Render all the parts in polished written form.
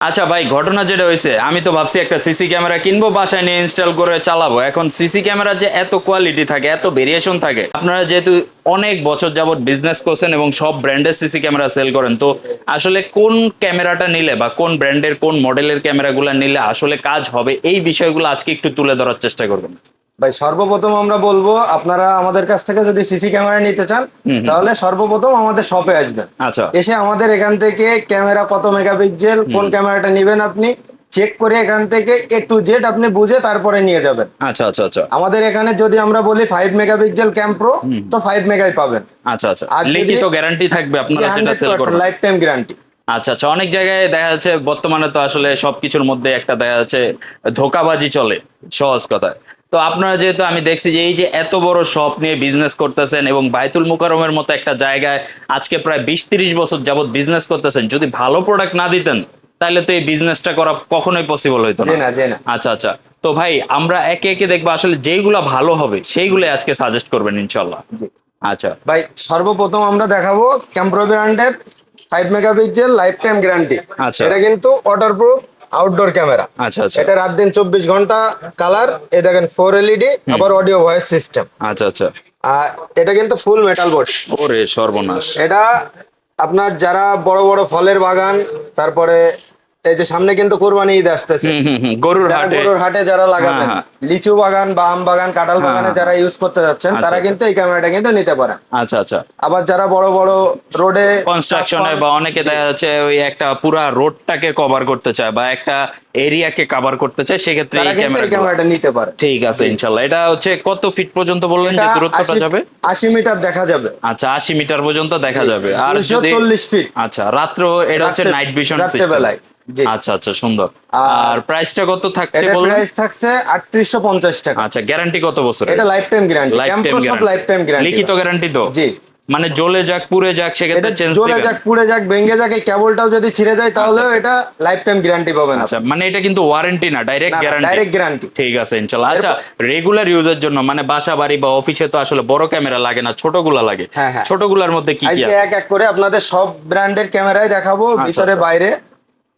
আচ্ছা ভাই, ঘটনা যেটা হয়েছে, আমি তো ভাবছি একটা সিসি ক্যামেরা কিনবো, বাসায় নিয়ে ইনস্টল করে চালাবো। এখন সিসি ক্যামেরার যে এত কোয়ালিটি থাকে, এত ভেরিয়েশন থাকে, আপনারা যেহেতু অনেক বছর যাবত বিজনেস করছেন এবং সব ব্র্যান্ডের সিসি ক্যামেরা সেল করেন, তো আসলে কোন ক্যামেরাটা নিলে বা কোন ব্র্যান্ডের কোন মডেলের ক্যামেরাগুলো নিলে আসলে কাজ হবে, এই বিষয়গুলো আজকে একটু তুলে ধরার চেষ্টা করবেন। ভাই সর্বপ্রথম আমরা বলবো, আপনারা আমাদের কাছ থেকে যদি সিসি ক্যামেরা নিতে চান হুম হুম। তাহলে সর্বপ্রথম আমাদের শপে আসবেন। আচ্ছা। এসে আমাদের এখান থেকে ক্যামেরা কত মেগাপিক্সেল, কোন ক্যামেরাটা নেবেন আপনি চেক করে এখান থেকে A to Z আপনি বুঝে তারপরে নিয়ে যাবেন। আচ্ছা আচ্ছা আচ্ছা। আমাদের এখানে যদি আমরা বলি 5 মেগাপিক্সেল ক্যাম প্রো, তো 5 মেগাই পাবেন। আচ্ছা আচ্ছা, আর যদি লিখিত গ্যারান্টি থাকবে আপনারা যেটা সেল 100% করবেন? Life time guarantee. আচ্ছা আচ্ছা, অনেক জায়গায় দেখা যাচ্ছে বর্তমানে তো আসলে সবকিছুর মধ্যে একটা দেখা যাচ্ছে ধোকাবাজি চলে, সহজ কথায়। তো আপনারা যেহেতু আমি দেখছি যে এই যে এত বড় শপ নিয়ে বিজনেস করতেছেন এবং বায়তুল মুকাররমের মতো একটা জায়গায় আজকে প্রায় 20-30 বছর যাবত বিজনেস করতেছেন, যদি ভালো প্রোডাক্ট না দিতেন তাহলে তো এই বিজনেসটা করা কখনোই পসিবল হইতো জি না। না, জি না। আচ্ছা আচ্ছা। তো ভাই, আমরা একে একে দেখবো আসলে যেইগুলা ভালো হবে সেইগুলো আজকে সাজেস্ট করবেন ইনশাল্লাহ। জি। আচ্ছা। ভাই সর্বপ্রথম আমরা দেখাবো ক্যাম্প্রো ব্র্যান্ডের 5 মেগাপিক্সেল লাইফ টাইম গ্যারান্টি। আচ্ছা। এটা কিন্তু ওয়াটারপ্রুফ আউটডোর ক্যামেরা। আচ্ছা আচ্ছা। এটা রাত দিন 24 ঘন্টা কালার। এ দেখেন 4 LED, আবার অডিও ভয়েস সিস্টেম। আচ্ছা আচ্ছা। আর এটা কিন্তু ফুল মেটাল বডি। ওরে সর্বনাশ। এটা আপনার যারা বড় বড় ফলের বাগান, তারপরে এই যে সামনে কিন্তু কোরবানি ঈদ আসতেছে, হুম হুম হুম, গরুর যারা হাটে। গরুর হাটে যারা লাগাবেন, হ্যাঁ, হ্যাঁ। লিচু বাগান বা আম বাগান কাঁঠাল হ্যাঁ, বাগানে হ্যাঁ, যারা ইউজ করতে যাচ্ছেন, আচ্ছা, তারা আচ্ছা। কিন্তু এই ক্যামেরাটা কিন্তু নিতে পারেন। আচ্ছা আচ্ছা। আবার যারা বড় বড় রোডে কনস্ট্রাকশনে বা অনেকে দেখা যাচ্ছে ওই একটা পুরা রোডটাকে কভার করতে চায় বা একটা এরিয়াকে কভার করতে চায়, সেক্ষেত্রে তারা এই কিন্তু এই ক্যামেরাগুলো। ক্যামেরাটা নিতে পারে। ঠিক আছে জি। ইনশাল্লাহ। এটা হচ্ছে কত ফিট পর্যন্ত বললেন এটা যে দূরত্বটা 80 যাবে? 80 মিটার দেখা যাবে। আচ্ছা, 80 মিটার পর্যন্ত দেখা জি। যাবে। আর যদি 240 ফিট। আচ্ছা, রাত্র এটা হচ্ছে রাত্রে নাইট ভিশন রাত্রে সিস্টেম। বেলায়। জি। আচ্ছা আচ্ছা, সুন্দর। আর আর প্রাইসটা কত থাকছে এটার বলুন? প্রাইস থাকছে 3850 টাকা। আচ্ছা, গ্যারান্টি কত বছরের? এটা lifetime guarantee, lifetime ক্যাম্প্রো সব গ্যারান্টি। Lifetime guarantee. লিখিত গ্যারান্টি তো? জি। মানে জ্বলে যাক পুড়ে যাক এটা সেক্ষেত্রে চেঞ্জ জ্বলে দিবেন? যাক পুড়ে যাক ভেঙে যাক, এই কেবলটাও যদি ছিঁড়ে যায় তাহলেও আচ্ছা, এটা লাইফ টাইম গ্যারান্টি পাবেন আচ্ছা, আপনি। মানে এটা কিন্তু ওয়ারেন্টি না, ডাইরেক্ট না, গ্যারান্টি। Direct guarantee. ঠিক আছে ইনশাল্লাহ। আচ্ছা, রেগুলার ইউজের জন্য মানে বাসা বাড়ি বা অফিসে তো আসলে বড় ক্যামেরা লাগে না, ছোটগুলা লাগে। হ্যাঁ, হ্যাঁ। ছোটগুলার মধ্যে কি কি আজকে আছে? এক এক করে আপনাদের সব ব্র্যান্ডের ক্যামেরাই দেখাবো, আচ্ছা, ভিতরে আচ্ছা। বাইরে,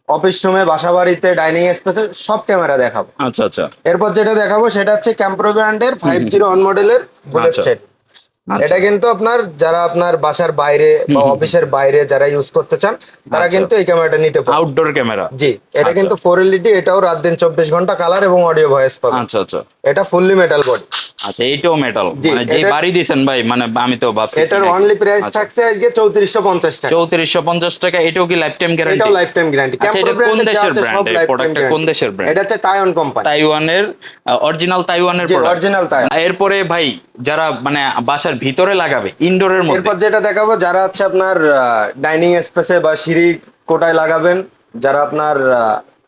অফিস রুমে, বাসা বাড়িতে, ডাইনিং স্পেসে সব ক্যামেরা দেখাবো। আচ্ছা আচ্ছা। এরপর যেটা দেখাবো সেটা হচ্ছে ক্যাম্প্রো ব্র্যান্ডের 501 মডেলের বুলেট আচ্ছা। সেট। আচ্ছা। এটা কিন্তু আপনার যারা আপনার বাসার বাইরে বা অফিসের বাইরে যারা ইউজ করতে চান, তারা আচ্ছা। কিন্তু এই ক্যামেরাটা নিতে পারে। Outdoor camera. জি। এটা আচ্ছা। কিন্তু 4 LED, এটাও রাত দিন 24 ঘন্টা কালার এবং অডিও ভয়েস পাবেন। আচ্ছা আচ্ছা। এটা ফুললি মেটাল বডি। আচ্ছা, এইটাও মেটাল? জি, মানে যে এটা- বাড়ি দিয়েছেন ভাই, মানে আমি তো ভাবছি এটার কি নাকি। অনলি প্রাইস আচ্ছা। থাকছে আজকে 3450 টাকা। 3450 টাকা। এটাও কি লাইফ টাইম গ্যারান্টি? এটাও লাইফ টাইম গ্যারান্টি। আচ্ছা, এটা কোন দেশের ব্র্যান্ড? এই লাইফ টাইম প্রোডাক্টটা কোন গ্যারান্টি। দেশের ব্র্যান্ড? এটা হচ্ছে তাইওয়ান কোম্পানি। তাইওয়ানের অরিজিনাল তাইওয়ানের জি, প্রোডাক্ট। Original Taiwan. এরপরে ভাই, যারা মানে বাসার ভিতরে লাগাবে ইনডোরের মধ্যে। এরপর যেটা দেখাবো, যারা হচ্ছে আপনার ডাইনিং স্পেসে বা সিঁড়ি কোটায় লাগাবেন, যারা আপনার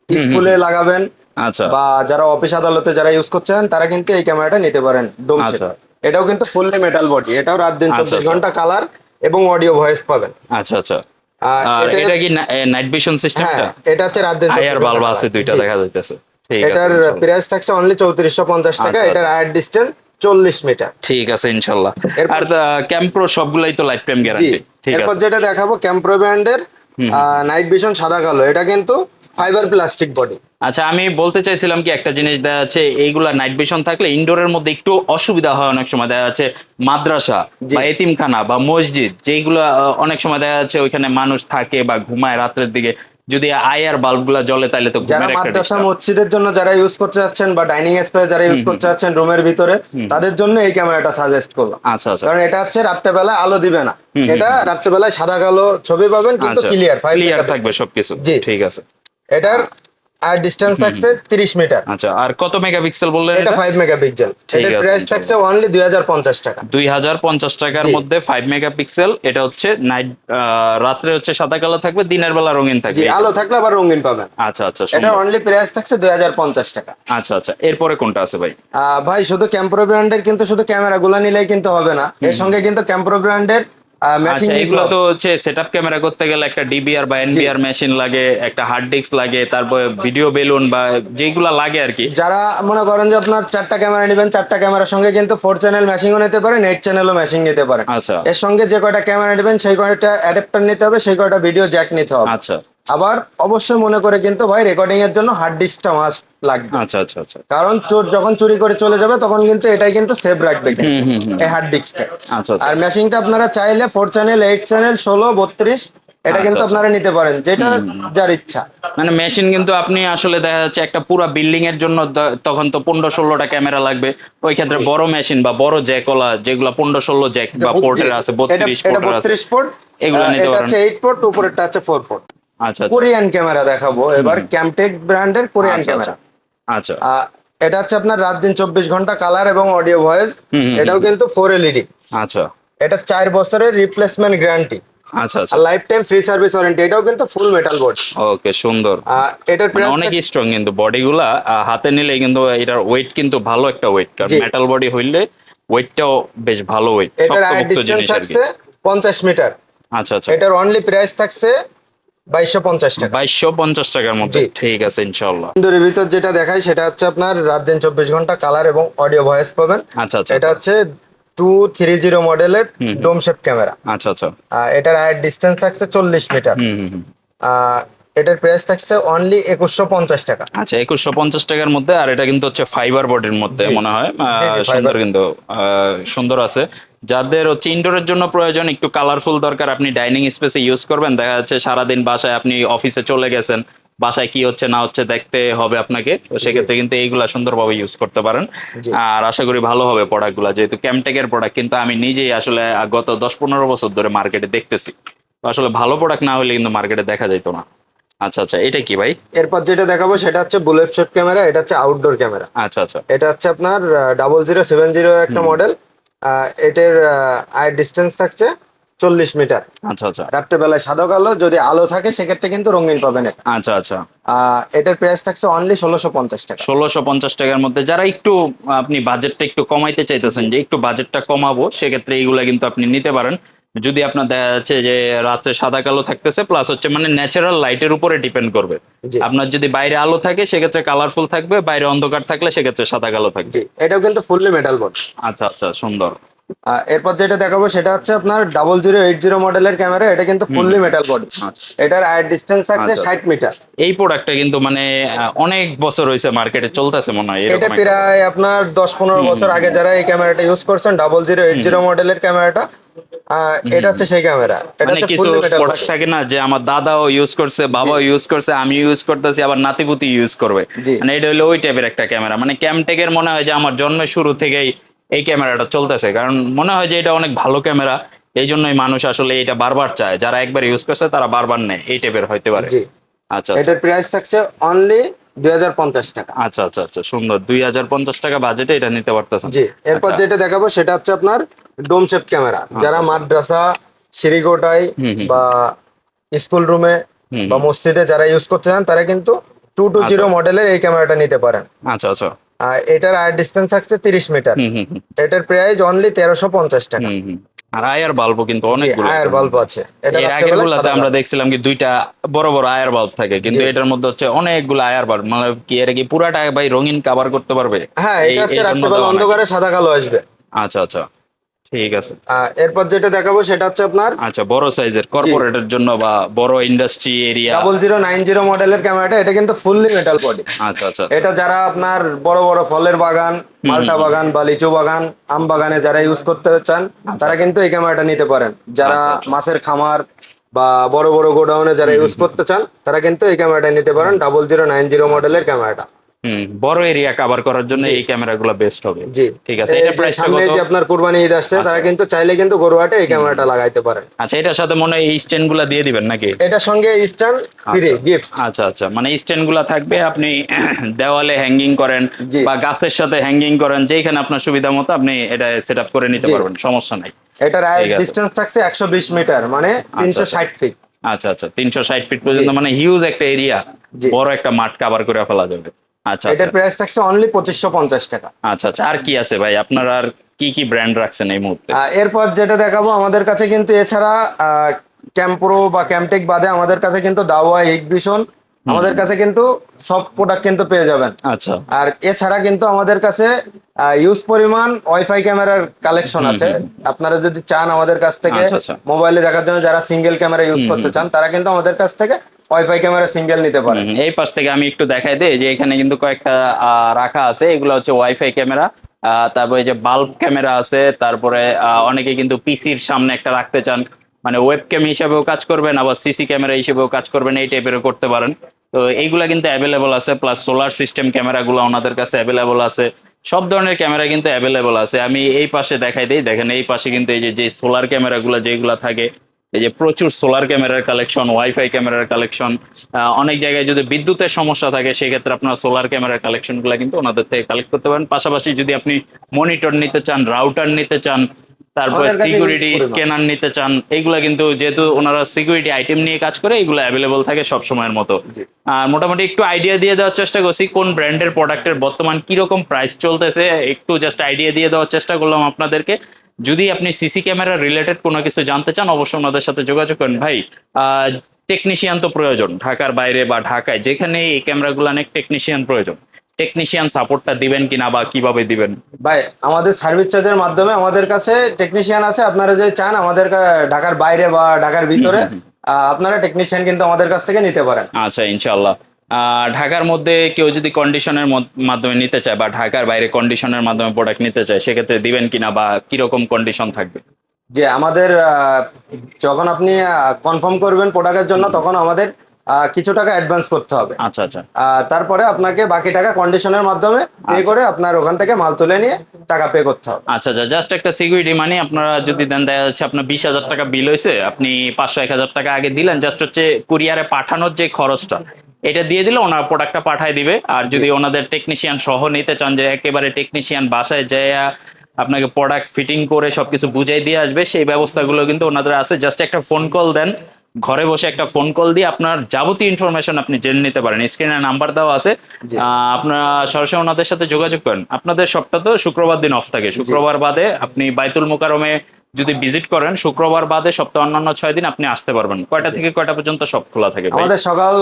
স্কুলে লাগাবেন, আচ্ছা বা যারা অফিস আদালতে যারা ইউজ করছেন, তারা কিন্তু এই ক্যামেরাটা নিতে পারেন ডোম সেট। আচ্ছা। এটাও কিন্তু ফুললি মেটাল বডি। এটাও রাত দিন আচ্ছা, 24 আচ্ছা। ঘন্টা কালার এবং অডিও ভয়েস পাবেন। আচ্ছা আচ্ছা। আর আর এটা এটা কি নাইট ভিশন সিস্টেমটা? হ্যাঁ, এটা হচ্ছে রাত দিন আয়ার 24 বাল্ব ঘন্টা আছে color। দুইটা জি। দেখা যাইতেছে। ঠিক আছে এটার ইনশাল্লাহ। প্রাইস থাকছে অনলি 3450 টাকা। আচ্ছা, এটার আচ্ছা। আয়ার ডিস্টেন্স 40 মিটার। ঠিক আছে ইনশাল্লাহ। এরপর- আর ক্যাম্প্রো সবগুলাই তো লাইফ টাইম জি। গ্যারান্টি? ঠিক এরপর আছে। যেটা দেখাবো ক্যাম্প্রো ব্র্যান্ডের নাইট ভিশন সাদা কালো। এটা কিন্তু ফাইবার প্লাস্টিক বডি। আচ্ছা, আমি বলতে চাইছিলাম কি, একটা জিনিস দেখা যাচ্ছে এইগুলা নাইট ভিশন থাকলে ইনডোরের মধ্যে একটু অসুবিধা হয় অনেক সময়। দেখা যাচ্ছে মাদ্রাসা জি। বা এতিমখানা বা মসজিদ, যেইগুলা অনেক সময় দেখা যাচ্ছে ওইখানে মানুষ থাকে বা ঘুমায় রাত্রের দিকে, যদি আয়ার বাল্বগুলা জ্বলে তাহলে তো যারা ঘুমের একটা মাদ্রাসা ডিস্টার্ব। মসজিদের জন্য যারা ইউজ করতে যাচ্ছেন, বা ডাইনিং স্পেস যারা ইউজ করতে যাচ্ছেন রুমের ভিতরে, তাদের জন্য এই ক্যামেরাটা সাজেস্ট করলাম। আচ্ছা আচ্ছা। কারণ এটা হচ্ছে রাত্রেবেলায় আলো দিবে না। এটা রাত্রেবেলায় সাদা কালো ছবি পাবেন, কিন্তু আচ্ছা, ক্লিয়ার ক্লিয়ার থাকবে সবকিছু। জি। ঠিক আছে। এটার আর ডিস্টেন্স থাকছে 30 মিটার। আচ্ছা, আর কত মেগাপিক্সেল বললেন এটা এটা? 5 মেগাপিক্সেল। ঠিক এটার আছে, প্রাইস ইনশাআল্লাহ। থাকছে অনলি 2050 টাকা। 2050 টাকার জি। মধ্যে 5 মেগাপিক্সেল। এটা হচ্ছে নাইট, রাত্রে হচ্ছে সাদা কালো থাকবে, দিনের বেলা রঙিন জি, থাকবে। আলো থাকলে আবার রঙিন পাবেন। আচ্ছা আচ্ছা, এটার সুন্দর। অনলি প্রাইস থাকছে 2050 টাকা। আচ্ছা আচ্ছা, এরপরে কোনটা আছে ভাই? ভাই শুধু ক্যাম্প্রো ব্র্যান্ডের কিন্তু শুধু ক্যামেরা গুলা নিলেই কিন্তু হবে না, এর সঙ্গে কিন্তু ক্যাম্প্রো ব্র্যান্ডের মেশিন আচ্ছা, নিতে এগুলো হবে। তো হচ্ছে সেটআপ ক্যামেরা করতে গেলে একটা ডিবিআর বা এনবিআর মেশিন লাগে, একটা হার্ড ডিস্ক লাগে, তারপরে ভিডিও বেলুন বা যেগুলা লাগে আর কি। যারা মনে করেন যে আপনার 4টা ক্যামেরা নেবেন, 4টা ক্যামেরার সঙ্গে কিন্তু 4 চ্যানেল ম্যাশিংও নিতে পারেন, 8 চ্যানেলও ম্যাশিং নিতে পারেন। আচ্ছা এর সঙ্গে যে কয়টা ক্যামেরা নেবেন সেই কয়টা অ্যাডাপ্টার নিতে হবে, সেই কয়টা ভিডিও জ্যাক নিতে হবে। আচ্ছা। আবার অবশ্যই মনে করে কিন্তু ভাই রেকর্ডিং এর জন্য হার্ড ডিস্কটা মাস্ট লাগবে। আচ্ছা আচ্ছা আচ্ছা। কারণ চোর যখন চুরি করে চলে যাবে তখন কিন্তু এটাই কিন্তু সেভ রাখবে কিন্তু হুম হুম হুম। এই হার্ড ডিস্কটা। আচ্ছা আচ্ছা আর মেশিনটা আপনারা চাইলে 4 চ্যানেল, 8 চ্যানেল, 16, 32 এটা আচ্ছা কিন্তু আচ্ছা। আপনারা নিতে পারেন, যেটা যার ইচ্ছা। মানে মেশিন কিন্তু আপনি আসলে দেখা যাচ্ছে একটা পুরো বিল্ডিং এর জন্য তখন তো 15-16টা ক্যামেরা লাগবে। ওই ক্ষেত্রে বড় মেশিন বা বড় জ্যাকওয়ালা যেগুলা 15-16 জ্যাক বা জি, পোর্টের আছে, এটা 32 এটা পোর্টের আছে, 32 পোর্ট, এগুলা নিতে এটা পারেন। হচ্ছে 8 পোর্ট, উপরেরটা হচ্ছে 4 পোর্ট। আচ্ছা আচ্ছা কোরিয়ান ক্যামেরা দেখাবো এবার, ক্যামটেক ব্র্যান্ডের কোরিয়ান আচ্ছা আচ্ছা ক্যামেরা। আচ্ছা। এটা হচ্ছে আপনার রাত দিন 24 ঘন্টা কালার এবং অডিও ভয়েস। হুম হুম এটাও হুম। কিন্তু 4 এলইডি। আচ্ছা এটা 4 বছরের রিপ্লেসমেন্ট গ্যারান্টি আচ্ছা আচ্ছা। আর lifetime free service warranty. এটাও কিন্তু ফুল মেটাল বডি। ওকে, সুন্দর। এটার মানে প্রাইস অনেক স্ট্রং কিন্তু বডিগুলা, হাতে নিলে কিন্তু এটার ওয়েট কিন্তু ভালো একটা ওয়েট, কারণ জি, মেটাল বডি হইলে ওয়েটটাও বেশ ভালো ওয়েট, এটার আয়ের শক্তপোক্ত ডিস্টেন্স জিনিস আর কি। থাকছে 50 মিটার। আচ্ছা আচ্ছা। এটার অনলি প্রাইস থাকছে 2250 টাকা। 2250 টাকার মধ্যে, জি। ঠিক আছে ইনশাল্লাহ। ইনডোরের ভিতর যেটা দেখাই সেটা হচ্ছে আপনার রাত দিন 24 ঘন্টা কালার এবং অডিও ভয়েস পাবেন। আচ্ছা আচ্ছা এটা আচ্ছা। হচ্ছে 230 মডেলের হুম হুম। ডোম শেপ ক্যামেরা। আচ্ছা আচ্ছা। এটার আয়ের ডিস্টেন্স থাকছে 40 মিটার। হুম হুম হুম। এটার প্রাইস থাকছে অনলি 2150 টাকা। আচ্ছা, 2150 টাকার মধ্যে। আর এটা কিন্তু হচ্ছে ফাইবার বডির মধ্যে জি মনে হয়, জি জি, সুন্দর ফাইবার। কিন্তু, সুন্দর আছে। যাদের হচ্ছে ইনডোরের জন্য প্রয়োজন, একটু কালারফুল দরকার, আপনি ডাইনিং স্পেসে ইউজ করবেন, দেখা যাচ্ছে সারাদিন বাসায় আপনি অফিসে চলে গেছেন, বাসায় কি হচ্ছে না হচ্ছে দেখতে হবে আপনাকে, তো সেক্ষেত্রে কিন্তু এইগুলা সুন্দরভাবে ইউজ করতে পারেন। জি আর আশা করি ভালো হবে প্রোডাক্টগুলো, যেহেতু ক্যামটেকের প্রোডাক্ট কিন্তু আমি নিজেই আসলে গত 10-15 বছর ধরে মার্কেটে দেখতেছি। তো আসলে ভালো প্রোডাক্ট না হলে কিন্তু মার্কেটে দেখা যেত না। আচ্ছা আচ্ছা, এটা কি ভাই? এরপর যেটা দেখাবো সেটা হচ্ছে বুলেট শেপ ক্যামেরা। এটা হচ্ছে আউটডোর ক্যামেরা। আচ্ছা আচ্ছা। এটা হচ্ছে আপনার 0070 একটা হুম। মডেল। এটার আয়ের ডিস্টেন্স থাকছে 40 মিটার। আচ্ছা আচ্ছা রাত্রেবেলায় সাদা কালো, যদি আলো থাকে সেক্ষেত্রে কিন্তু রঙিন পাবেন এটা। আচ্ছা আচ্ছা। এটার প্রাইস থাকছে অনলি 1650 টাকা। 1650 টাকার মধ্যে, যারা একটু আপনি বাজেটটা একটু কমাইতে চাইতেছেন, জি যে একটু বাজেটটা কমাবো, সেক্ষেত্রে এইগুলা কিন্তু আপনি নিতে পারেন। যদি আপনার দেখা যাচ্ছে যে রাত্রে সাদা কালো থাকতেছে, প্লাস হচ্ছে মানে ন্যাচারাল লাইটের উপরে ডিপেন্ড করবে। জি আপনার যদি বাইরে আলো থাকে সেক্ষেত্রে কালারফুল থাকবে, বাইরে অন্ধকার থাকলে সেক্ষেত্রে সাদা কালো থাকবে। জি, এটাও কিন্তু ফুললি মেটাল বডি। আচ্ছা আচ্ছা, সুন্দর। এরপর যেটা দেখাবো সেটা হচ্ছে আপনার 0080 মডেলের ক্যামেরা। এটা কিন্তু হুম ফুললি হুম। Metal body. আচ্ছা এটার আয়ের ডিস্টেন্স থাকছে আচ্ছা। 60 মিটার। এই প্রোডাক্টটা কিন্তু মানে অনেক বছর হয়েছে মার্কেটে চলতেছে মনে হয় এটা এরকম একটা product। প্রায় আপনার 10-15 হুম বছর হুম আগে যারা এই ক্যামেরাটা ইউজ করছেন, হুম 0080 হুম মডেলের ক্যামেরাটা, এটা হুম হচ্ছে হুম। সেই ক্যামেরা। এটা মানে হচ্ছে কিছু ফুললি মেটাল প্রোডাক্ট বডি। থাকে না, যে আমার দাদাও ইউজ করছে, জি বাবাও ইউজ করছে, আমি ইউজ করতেছি, আবার নাতিপুতি ইউজ করবে। জি মানে এটা হলো ওই টাইপের একটা ক্যামেরা। মানে ক্যামটেকের মনে হয় যে আমার জন্মের শুরু থেকেই এই ক্যামেরাটা চলতেছে, কারণ মনে হয় যে এটা অনেক ভালো ক্যামেরা। এই জন্যই মানুষ আসলে এটা বারবার চায়, যারা একবার ইউজ করছে তারা বারবার নেয়, এই টাইপের হইতে পারে। জি, আচ্ছা আচ্ছা এটার প্রাইস থাকছে অনলি 2050 টাকা। আচ্ছা আচ্ছা আচ্ছা, সুন্দর। 2050 টাকা বাজেটে এটা নিতে পারতেছেন। জি, এরপর আচ্ছা যেটা দেখাবো সেটা হচ্ছে আপনার ডোম শেপ ক্যামেরা। আচ্ছা যারা আচ্ছা। মাদ্রাসা, সিঁড়িগোটায় হুম হুম বা স্কুল রুমে হুম বা হুম। মসজিদে যারা ইউজ করতে চান তারা কিন্তু আচ্ছা 220 মডেলের এই ক্যামেরাটা নিতে পারেন। আচ্ছা আচ্ছা। এটার আয়ের ডিস্টেন্স থাকছে 30 মিটার। হুম হুম হুম এটার প্রাইস অনলি 1350 টাকা। হুম হুম। আর আয়ার বাল্বও কিন্তু জি, অনেকগুলো আয়ের এটার বাল্ব মধ্যে। আছে। এটা এর আগের রাত্রেবেলায় গুলাতে সাদা আমরা কালো। দেখছিলাম কি দুইটা বড় বড় আয়ার বাল্ব থাকে, কিন্তু জি, এটার মধ্যে হচ্ছে অনেকগুলো আয়ার বাল্ব। মানে কি এর কি পুরাটা ভাই রঙিন কভার করতে পারবে? হ্যাঁ, এই এটা হচ্ছে এই জন্য রাত্রেবেলা দেওয়া নাকি? অন্ধকারে সাদা কালো আসবে। আচ্ছা আচ্ছা, ঠিক আছে। এরপর যেটা দেখাবো সেটা হচ্ছে আপনার আচ্ছা, বড় সাইজের জি কর্পোরেটের জন্য বা বড় ইন্ডাস্ট্রি এরিয়া। 0090 মডেলের ক্যামেরাটা। এটা কিন্তু ফুললি মেটাল বডি। আচ্ছা আচ্ছা আচ্ছা। এটা যারা আপনার বড় বড় ফলের বাগান, হুম হুম মালটা হুম। বাগান বা লিচু বাগান, আম বাগানে যারা ইউজ করতে চান আচ্ছা তারা আচ্ছা কিন্তু এই ক্যামেরাটা নিতে পারেন। যারা আচ্ছা আচ্ছা। মাছের খামার বা বড় বড় গোডাউনে যারা হুম হুম ইউজ হুম করতে চান তারা কিন্তু এই ক্যামেরাটা নিতে পারেন, হুম। 0090 আচ্ছা। মডেলের ক্যামেরাটা। বড় এরিয়া কভার করার জন্য জি এই ক্যামেরাগুলো বেস্ট হবে। জি, ঠিক আছে, এই এটা যে প্রাইসটা সামনে কত? যে আপনার কুরবানি ঈদ আসছে, তারা আচ্ছা। কিন্তু চাইলে কিন্তু গরুহাটে এই হুম হুম। ক্যামেরাটা লাগাইতে পারেন। আচ্ছা, এটার সাথে মনে হয় এই স্ট্যান্ড গুলা দিয়ে দিবেন নাকি? এটার সঙ্গে স্ট্যান্ড ফ্রি আচ্ছা গিফট। আচ্ছা আচ্ছা, মানে স্ট্যান্ড গুলা থাকবে, আপনি দেওয়ালে হ্যাঙ্গিং করেন জি বা গাছের সাথে হ্যাঙ্গিং করেন, যেখানে আপনার সুবিধা মতো আপনি এটা সেট আপ করে নিতে জি, পারবেন, সমস্যা নাই। এটার ঠিক আছে। ডিস্টেন্স থাকছে 120 মিটার, মানে আচ্ছা আচ্ছা 360 ফিট। আচ্ছা আচ্ছা, 360 ফিট জি পর্যন্ত, মানে হিউজ একটা এরিয়া, জি, বড় একটা মাঠ কভার করে ফেলা যাবে। আচ্ছা আচ্ছা এটার প্রাইস থাকছে অনলি 2550 টাকা। আচ্ছা আচ্ছা। আর কি আছে ভাই, আপনার আর কি কি ব্র্যান্ড রাখছেন এই মুহূর্তে? এরপর যেটা দেখাবো আমাদের কাছে কিন্তু এছাড়া ক্যাম্প্রো বা ক্যামটেক বাদে আমাদের কাছে কিন্তু দাওয়া, ইগবিশন, হুম আমাদের হুম। কাছে কিন্তু সব প্রোডাক্ট কিন্তু পেয়ে যাবেন। আচ্ছা। আর এছাড়া কিন্তু আমাদের কাছে ইউজ পরিমাণ ওয়াইফাই ক্যামেরার কালেকশন হুম আছে। হুম হুম। আপনারা যদি চান আমাদের কাছ থেকে আচ্ছা আচ্ছা। মোবাইলে দেখার জন্য, যারা সিঙ্গেল ক্যামেরা ইউজ হুম হুম করতে চান হুম। তারা কিন্তু আমাদের কাছ থেকে ওয়াইফাই ক্যামেরা সিঙ্গেল নিতে পারেন। এই পাশ থেকে আমি একটু দেখাই দিই যে এখানে কিন্তু কয়েকটা রাখা আছে, এগুলো হচ্ছে ওয়াইফাই ক্যামেরা। তারপরে যে বাল্ব ক্যামেরা আছে, তারপরে অনেকে কিন্তু পিসির সামনে একটা রাখতে চান, মানে ওয়েব ক্যাম হিসেবেও কাজ করবেন, আবার সিসি ক্যামেরা হিসেবেও কাজ করবেন, এই টাইপেরও করতে পারেন। তো এইগুলা কিন্তু অ্যাভেলেবল আছে, প্লাস সোলার সিস্টেম ক্যামেরাগুলো ওনাদের কাছে অ্যাভেলেবল আছে। সব ধরনের ক্যামেরা কিন্তু অ্যাভেলেবল আছে। আমি এই পাশে দেখাই দিই, দেখেন এই পাশে কিন্তু এই যে সোলার ক্যামেরাগুলো যেগুলা থাকে, এই যে প্রচুর সোলার ক্যামেরার কালেকশন, ওয়াইফাই ক্যামেরার কালেকশন। অনেক জায়গায় যদি বিদ্যুতের সমস্যা থাকে সেক্ষেত্রে আপনার সোলার ক্যামেরার কালেকশন গুলো কিন্তু ওনাদের থেকে কালেক্ট করতে পারেন। পাশাপাশি যদি আপনি মনিটর নিতে চান, রাউটার নিতে চান, তারপরে আমাদের কাছে সিকিউরিটি হিউজ পরিমাণ। স্ক্যানার নিতে চান, এইগুলা কিন্তু যেহেতু ওনারা সিকিউরিটি আইটেম নিয়ে কাজ করে, এগুলো অ্যাভেলেবল থাকে সব সময়ের মতো। জি। আর মোটামুটি একটু আইডিয়া দিয়ে দেওয়ার চেষ্টা করছি কোন ব্র্যান্ডের প্রোডাক্টের বর্তমান কিরকম প্রাইস চলতেছে, একটু জাস্ট আইডিয়া দিয়ে দেওয়ার চেষ্টা করলাম আপনাদেরকে। যদি আপনি সিসি ক্যামেরা রিলেটেড কোনো কিছু জানতে চান, অবশ্যই ওনাদের সাথে যোগাযোগ করেন। ভাই টেকনিশিয়ান তো প্রয়োজন, ঢাকার বাইরে বা ঢাকায় যেখানে এই ক্যামেরাগুলো, অনেক টেকনিশিয়ান প্রয়োজন। টেকনিশিয়ান সাপোর্টটা দিবেন কিনা বা কিভাবে দিবেন? ভাই আমাদের সার্ভিস চার্জের মাধ্যমে আমাদের কাছে টেকনিশিয়ান আছে। আপনারা যদি চান আমাদের ঢাকার বাইরে বা ঢাকার ভিতরে আপনারা টেকনিশিয়ান কিন্তু আমাদের কাছ থেকে নিতে পারেন। আচ্ছা, ইনশাল্লাহ। ঢাকার মধ্যে কেউ যদি কন্ডিশনের মাধ্যমে নিতে চায় বা ঢাকার বাইরে কন্ডিশনের মাধ্যমে প্রোডাক্ট নিতে চায়, সেক্ষেত্রে দিবেন কিনা বা কিরকম কন্ডিশন থাকবে? যে আমাদের যখন আপনি কনফার্ম করবেন প্রোডাক্টের জন্য, তখন আমাদের কিছু টাকা অ্যাডভান্স করতে হবে। আচ্ছা আচ্ছা তারপরে আপনাকে বাকি টাকা কন্ডিশনের মাধ্যমে পে করে আপনার ওখান থেকে মাল তুলে নিয়ে টাকা পে করতে হবে। আচ্ছা আচ্ছা, জাস্ট একটা সিকিউরিটি মানি আপনারা যদি দেন, দেখা যাচ্ছে আপনার 20,000 টাকা বিল হয়েছে, আপনি 500-1,000 টাকা আগে দিলেন, জাস্ট হচ্ছে কুরিয়ারে পাঠানোর যে খরচটা এটা দিয়ে দিলে ওনার প্রোডাক্টটা পাঠায় দিবে। আর যদি ওনাদের টেকনিশিয়ান সহ নিতে চান, যে একেবারে টেকনিশিয়ান বাসায় যায় আপনাকে প্রোডাক্ট ফিটিং করে সবকিছু বুঝাই দিয়ে আসবে, সেই ব্যবস্থাগুলো কিন্তু ওনাদের আছে। জাস্ট একটা ফোন কল দেন, ঘরে বসে একটা ফোন কল দিয়ে আপনার যাবতীয় ইনফরমেশন আপনি জেনে নিতে পারেন। স্ক্রিনে নাম্বার দেওয়া আছে, জি। আপনারা সরাসরি ওনাদের সাথে যোগাযোগ করেন। আপনাদের সপ্তাহ তো শুক্রবার দিন অফ থাকে, শুক্রবার বাদে আপনি বাইতুল মোকাররমে যদি ভিজিট করেন, শুক্রবার বাদে সপ্তাহ অন্যান্য 6 দিন আপনি আসতে পারবেন। কয়টা থেকে কয়টা পর্যন্ত সব খোলা থাকে ভাই? আমাদের সকাল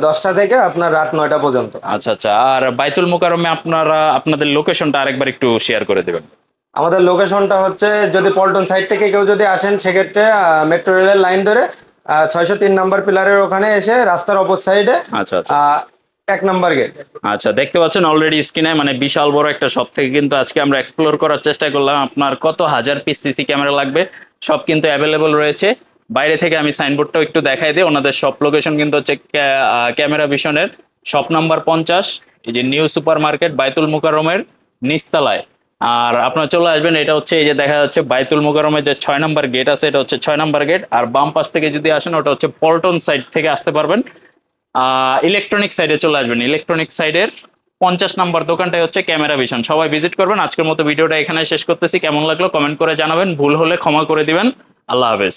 10টা থেকে আপনার রাত 9টা পর্যন্ত। আচ্ছা আচ্ছা, আর বাইতুল মোকাররমে আপনারা আপনাদের লোকেশনটা আরেকবার একটু শেয়ার করে দেবেন। আমাদের লোকেশনটা হচ্ছে, যদি পল্টন সাইড থেকে কেউ যদি আসেন সেক্ষেত্রে মেট্রো রেলের লাইন ধরে 603 নাম্বার পিলারের ওখানে এসে রাস্তার অপর সাইডে আচ্ছা আচ্ছা 1 নাম্বার গেট। আচ্ছা, দেখতে পাচ্ছেন অলরেডি স্ক্রিনে, মানে বিশাল বড় একটা শপ থেকে কিন্তু আজকে আমরা এক্সপ্লোর করার চেষ্টা করলাম। আপনার কত হাজার পিস সিসি ক্যামেরা লাগবে সব কিন্তু অ্যাভেলেবল রয়েছে। বাইরে থেকে আমি সাইনবোর্ডটাও একটু দেখাই দিই। ওনাদের শপ লোকেশন কিন্তু হচ্ছে ক্যামেরা ভিশনের শপ নাম্বার 50, এই যে নিউ সুপার মার্কেট বাইতুল মোকাররমের নিচতলায়। আর আপনারা চলে আসবেন, এটা হচ্ছে এই যে দেখা যাচ্ছে বাইতুল মোকাররমের যে 6 নাম্বার গেট আছে, এটা হচ্ছে 6 নাম্বার গেট। আর বাম পাশ থেকে যদি আসেন, ওটা হচ্ছে পল্টন সাইড থেকে আসতে পারবেন। ইলেকট্রনিক সাইডে চলে আসবেন, ইলেকট্রনিক সাইডের 50 নাম্বার দোকানটাই হচ্ছে ক্যামেরা ভিশন। সবাই ভিজিট করবেন। আজকের মতো ভিডিওটা এখানে শেষ করতেছি। কেমন লাগলো কমেন্ট করে জানাবেন, ভুল হলে ক্ষমা করে দিবেন। আল্লাহ হাফেজ।